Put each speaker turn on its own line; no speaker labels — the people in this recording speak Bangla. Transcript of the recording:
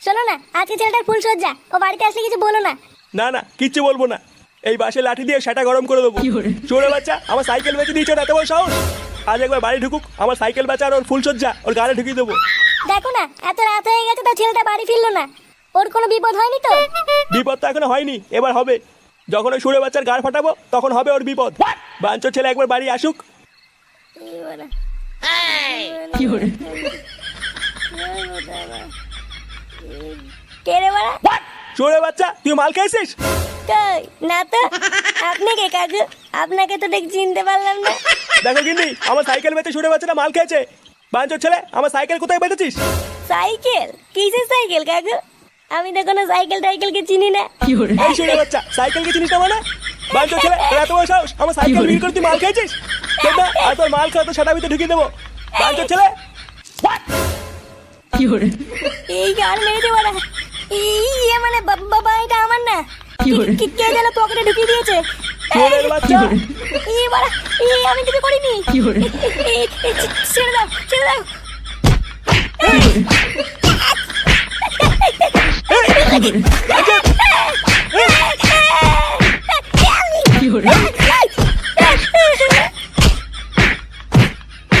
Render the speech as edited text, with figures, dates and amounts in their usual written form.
শোনো না, আজকে ছেলেটার ফুল সজ্জা, ও বাড়িতে আসলে কিছু বলো না।
না না, কিচ্ছু বলবো না। এই বাসে লাঠি দিয়ে সেটা গরম করে দেবো। চোরে বাচ্চা, আমার সাইকেল বেচে দিয়েছো, এত বড় সাহস! আজ একবার বাড়ি ঢুকুক, আমার সাইকেল বেচা আর ওর ফুল সজ্জা ওর গাড়ি ঢুকিয়ে দেবো।
দেখো না, এত রাত হয়ে গেছে তো ছেলেটা বাড়ি ফিরলো না। ওর কোনো বিপদ হয়নি তো?
বিপদ তো এখনো হয়নি, এবার হবে। যখন ওই সুরে বাচ্চার গাড় ফাটাবো তখন হবে ওর বিপদ। বাঞ্চোর ছেলে একবার বাড়ি আসুক।
কে রে বাড়া?
সুরে বাচ্চা, তুই মাল খাইছিস?
কই না তো। আপনি কে কাকু? আপনাকে তো দেখ চিনতে পারলাম না।
দেখো গিন্নি, আমার সাইকেল বেচে সুরে বাচ্চাটা মাল খেয়েছে। বাঞ্চোর ছেলে, আমার সাইকেল কোথায় বেচেছিস?
সাইকেল? কিসের সাইকেল কাকু? আমি তো কোনো সাইকেল টাইকেলকে চিনি না।
এই সুরে বাচ্চা, সাইকেলকে চিনিস না মানে? বাঞ্চোর ছেলে, তোর এত বড় সাহস, আমার সাইকেল বিক্রি করে তুই মাল খেয়েছিস? না, আর তোর মাল খাওয়া তো সেটা ভিতরে ঢুকিয়ে দেবো। বাঞ্চোর ছেলে!
এই গান মেরেছে বাড়া। এই মানে বাবা, এটা আমার না। কে যেন পকেটে ঢুকিয়ে দিয়েছে।
চোরের বাচ্চা!
এই বাড়া, আমি কিছু করিনি। ছেড়ে দাও, ছেড়ে দাও।
এই,